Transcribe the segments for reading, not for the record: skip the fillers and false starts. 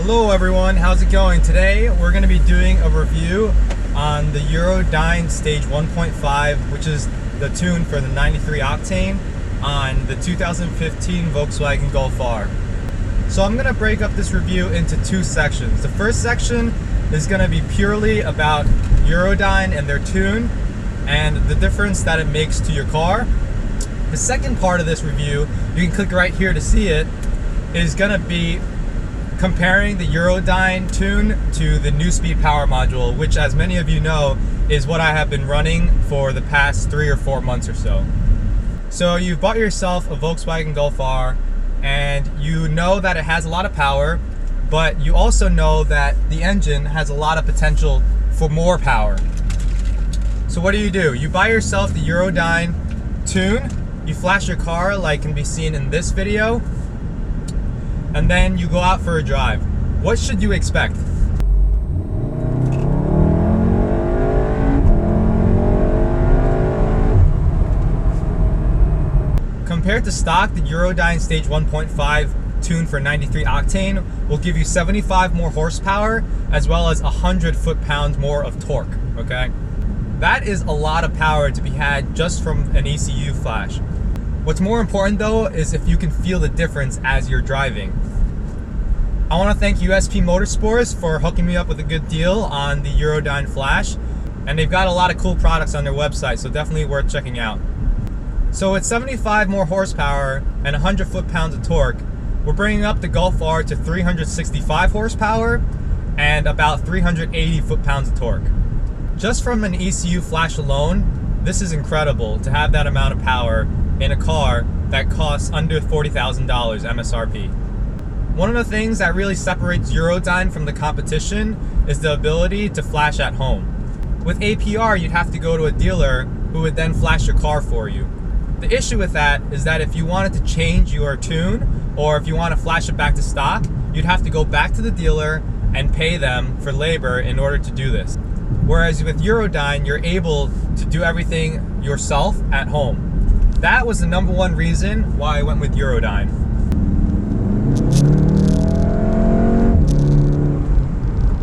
Hello everyone, how's it going? Today we're going to be doing a review on the Eurodyne Stage 1.5, which is the tune for the 93 Octane on the 2015 Volkswagen Golf R. So I'm going to break up this review into two sections. The first section is going to be purely about Eurodyne and their tune and the difference that it makes to your car. The second part of this review, you can click right here to see it, is going to be comparing the Eurodyne tune to the Neuspeed Power Module, which, as many of you know, is what I have been running for the past 3 or 4 months or so. So you've bought yourself a Volkswagen Golf R and you know that it has a lot of power, but you also know that the engine has a lot of potential for more power. So what do? You buy yourself the Eurodyne tune, you flash your car like can be seen in this video, and then you go out for a drive. What should you expect? Compared to stock, the Eurodyne Stage 1.5 tune for 93 Octane will give you 75 more horsepower as well as 100 foot-pounds more of torque, okay? That is a lot of power to be had just from an ECU flash. What's more important though is if you can feel the difference as you're driving. I want to thank USP Motorsports for hooking me up with a good deal on the Eurodyne flash, and they've got a lot of cool products on their website, so definitely worth checking out. So with 75 more horsepower and 100 foot-pounds of torque, we're bringing up the Golf R to 365 horsepower and about 380 foot-pounds of torque. Just from an ECU flash alone, this is incredible to have that amount of power in a car that costs under $40,000 MSRP. One of the things that really separates Eurodyne from the competition is the ability to flash at home. With APR, you'd have to go to a dealer who would then flash your car for you. The issue with that is that if you wanted to change your tune, or if you want to flash it back to stock, you'd have to go back to the dealer and pay them for labor in order to do this. Whereas with Eurodyne, you're able to do everything yourself at home. That was the #1 reason why I went with Eurodyne.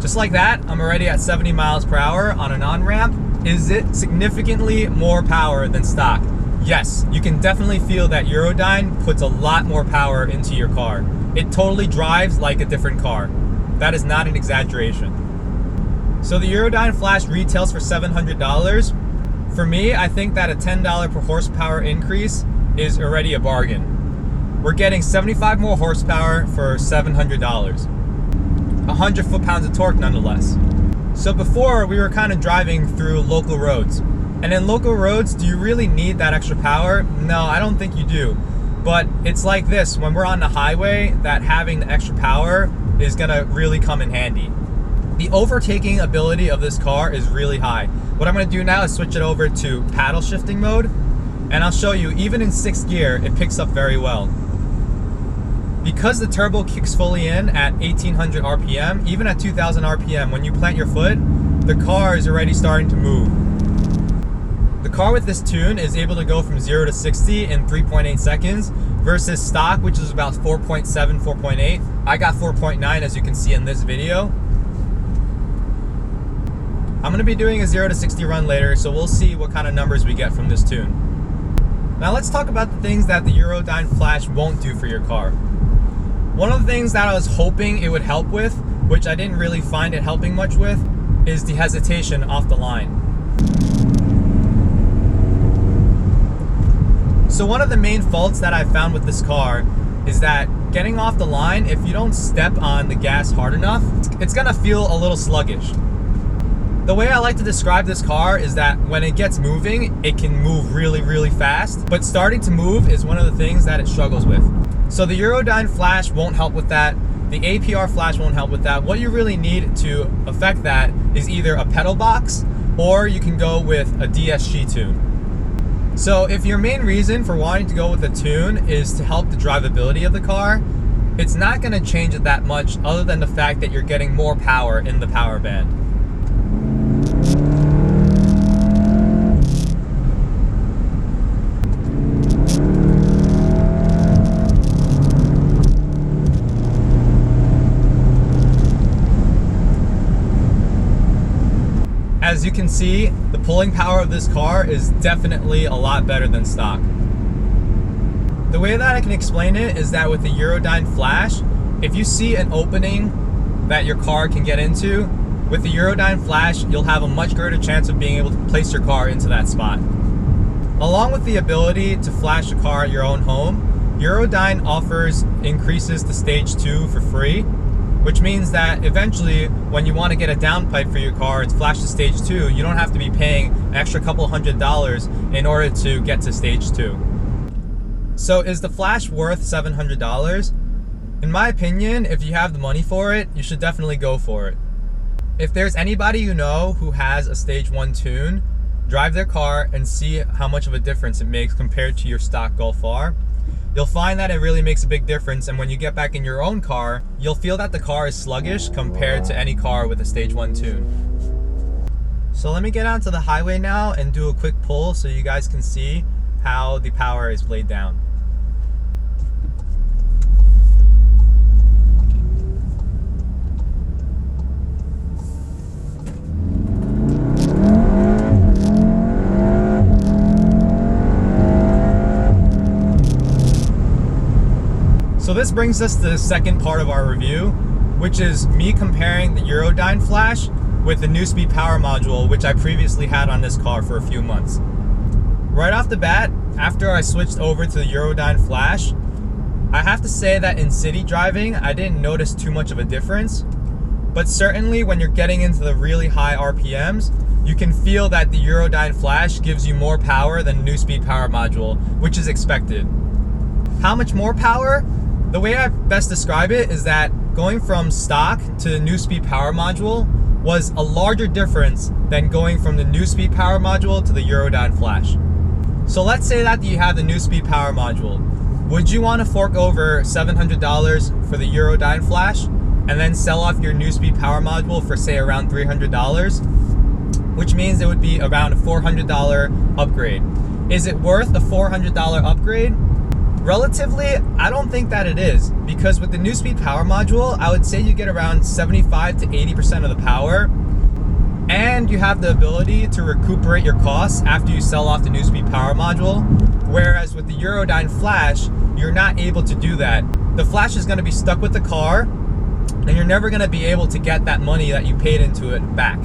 Just like that, I'm already at 70 miles per hour on an on-ramp. Is it significantly more power than stock? Yes, you can definitely feel that Eurodyne puts a lot more power into your car. It totally drives like a different car. That is not an exaggeration. So the Eurodyne flash retails for $700. For me, I think that a $10 per horsepower increase is already a bargain. We're getting 75 more horsepower for $700. 100 foot-pounds of torque nonetheless. So before, we were kind of driving through local roads. And in local roads, do you really need that extra power? No, I don't think you do. But it's like this, when we're on the highway, that having the extra power is gonna really come in handy. The overtaking ability of this car is really high. What I'm gonna do now is switch it over to paddle shifting mode, and I'll show you, even in 6th gear, it picks up very well. Because the turbo kicks fully in at 1800 RPM, even at 2000 RPM, when you plant your foot, the car is already starting to move. The car with this tune is able to go from 0 to 60 in 3.8 seconds versus stock, which is about 4.7, 4.8. I got 4.9 as you can see in this video. I'm going to be doing a 0 to 60 run later, so we'll see what kind of numbers we get from this tune. Now let's talk about the things that the Eurodyne flash won't do for your car. One of the things that I was hoping it would help with, which I didn't really find it helping much with, is the hesitation off the line. So one of the main faults that I found with this car is that getting off the line, if you don't step on the gas hard enough, it's gonna feel a little sluggish. The way I like to describe this car is that when it gets moving, it can move really, really fast, but starting to move is one of the things that it struggles with. So the Eurodyne flash won't help with that. The APR flash won't help with that. What you really need to affect that is either a pedal box or you can go with a DSG tune. So if your main reason for wanting to go with a tune is to help the drivability of the car, it's not going to change it that much other than the fact that you're getting more power in the power band. As you can see, the pulling power of this car is definitely a lot better than stock. The way that I can explain it is that with the Eurodyne Flash, if you see an opening that your car can get into, with the Eurodyne Flash, you'll have a much greater chance of being able to place your car into that spot. Along with the ability to flash the car at your own home, Eurodyne offers increases to stage 2 for free, which means that eventually when you want to get a downpipe for your car and flash to stage 2, you don't have to be paying an extra couple $100 in order to get to stage 2. So is the Flash worth $700? In my opinion, if you have the money for it, you should definitely go for it. If there's anybody you know who has a stage 1 tune, drive their car and see how much of a difference it makes compared to your stock Golf R. You'll find that it really makes a big difference, and when you get back in your own car, you'll feel that the car is sluggish compared to any car with a stage 1 tune. So let me get onto the highway now and do a quick pull so you guys can see how the power is laid down. So this brings us to the second part of our review, which is me comparing the Eurodyne Flash with the Neuspeed Power Module, which I previously had on this car for a few months. Right off the bat, after I switched over to the Eurodyne Flash, I have to say that in city driving, I didn't notice too much of a difference, but certainly when you're getting into the really high RPMs, you can feel that the Eurodyne Flash gives you more power than Neuspeed Power Module, which is expected. How much more power? The way I best describe it is that going from stock to the Neuspeed Power Module was a larger difference than going from the Neuspeed Power Module to the Eurodyne Flash. So let's say that you have the Neuspeed Power Module. Would you want to fork over $700 for the Eurodyne Flash and then sell off your Neuspeed Power Module for say around $300? Which means it would be around a $400 upgrade. Is it worth a $400 upgrade? Relatively, I don't think that it is, because with the Neuspeed Power Module, I would say you get around 75 to 80% of the power, and you have the ability to recuperate your costs after you sell off the Neuspeed Power Module, whereas with the Eurodyne Flash, you're not able to do that. The Flash is going to be stuck with the car, and you're never going to be able to get that money that you paid into it back.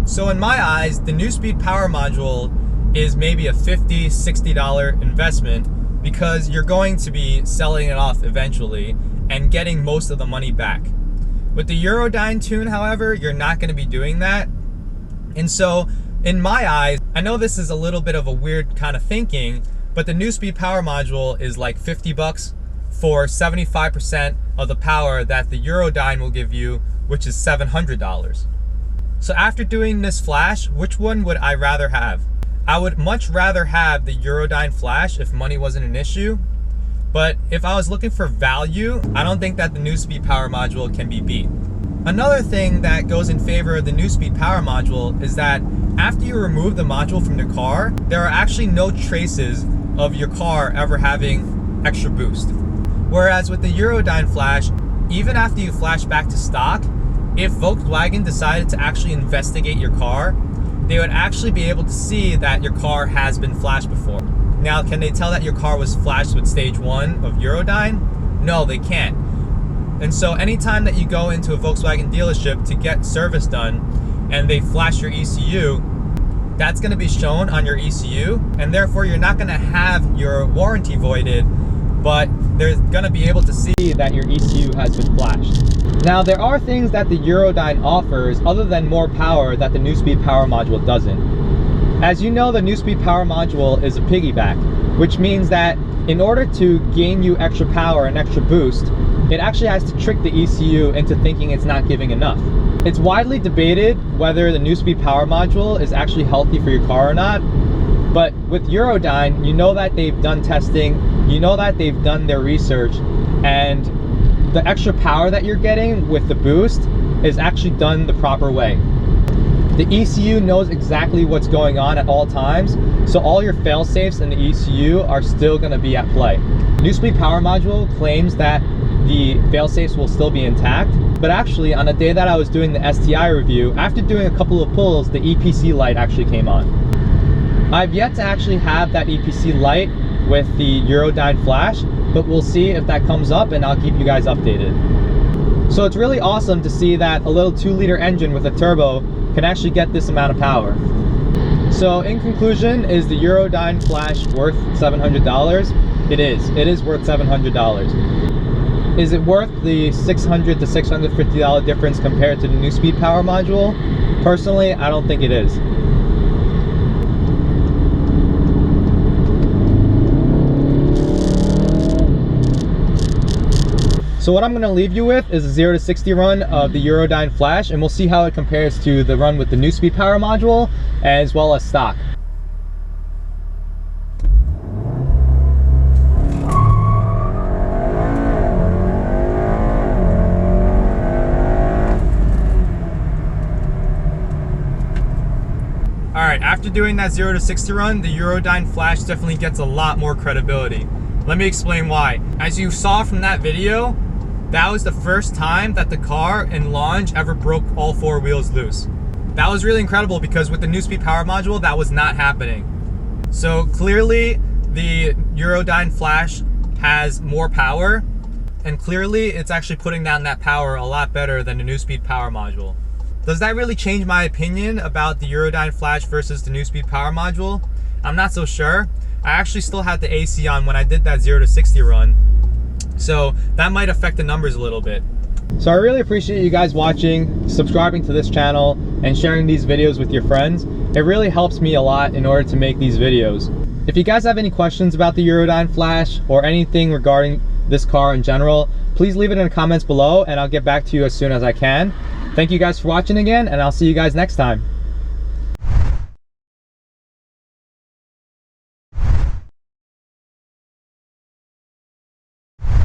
So in my eyes, the Neuspeed Power Module is maybe a $50, $60 investment, because you're going to be selling it off eventually and getting most of the money back. With the Eurodyne Tune, however, you're not going to be doing that. And so, in my eyes, I know this is a little bit of a weird kind of thinking, but the Neuspeed Power Module is like $50 for 75% of the power that the Eurodyne will give you, which is $700. So after doing this Flash, which one would I rather have? I would much rather have the Eurodyne Flash if money wasn't an issue, but if I was looking for value, I don't think that the Neuspeed Power Module can be beat. Another thing that goes in favor of the Neuspeed Power Module is that after you remove the module from the car, there are actually no traces of your car ever having extra boost. Whereas with the Eurodyne Flash, even after you flash back to stock, if Volkswagen decided to actually investigate your car, they would actually be able to see that your car has been flashed before. Now, can they tell that your car was flashed with stage 1 of Eurodyne? No, they can't. And so anytime that you go into a Volkswagen dealership to get service done and they flash your ECU, that's going to be shown on your ECU, and therefore you're not going to have your warranty voided, but they're going to be able to see that your ECU has been flashed. Now, there are things that the Eurodyne offers other than more power that the Neuspeed Power Module doesn't. As you know, the Neuspeed Power Module is a piggyback, which means that in order to gain you extra power and extra boost, it actually has to trick the ECU into thinking it's not giving enough. It's widely debated whether the Neuspeed Power Module is actually healthy for your car or not, but with Eurodyne, you know that they've done testing, you know that they've done their research, and the extra power that you're getting with the boost is actually done the proper way. The ECU knows exactly what's going on at all times, so all your fail-safes in the ECU are still going to be at play. Neuspeed Power Module claims that the fail-safes will still be intact, But actually, on the day that I was doing the STI review, after doing a couple of pulls, the EPC light actually came on. I've yet to actually have that EPC light with the Eurodyne flash, but we'll see if that comes up and I'll keep you guys updated. So it's really awesome to see that a little 2-liter engine with a turbo can actually get this amount of power. So in conclusion, is the Eurodyne flash worth $700? It is worth $700. Is it worth the $600 to $650 difference compared to the Neuspeed Power Module? Personally, I don't think it is. So what I'm going to leave you with is a 0 to 60 run of the Eurodyne flash, and we'll see how it compares to the run with the Neuspeed Power Module as well as stock. Alright, after doing that 0 to 60 run, the Eurodyne flash definitely gets a lot more credibility. Let me explain why. As you saw from that video, that was the first time that the car in launch ever broke all 4 wheels loose. That was really incredible because with the Neuspeed Power Module, that was not happening. So clearly, the Eurodyne flash has more power, and clearly it's actually putting down that power a lot better than the Neuspeed Power Module. Does that really change my opinion about the Eurodyne flash versus the Neuspeed Power Module? I'm not so sure. I actually still had the AC on when I did that 0 to 60 run, so that might affect the numbers a little bit. So I really appreciate you guys watching, subscribing to this channel, and sharing these videos with your friends. It really helps me a lot in order to make these videos. If you guys have any questions about the Eurodyne flash or anything regarding this car in general, please leave it in the comments below and I'll get back to you as soon as I can. Thank you guys for watching again, and I'll see you guys next time.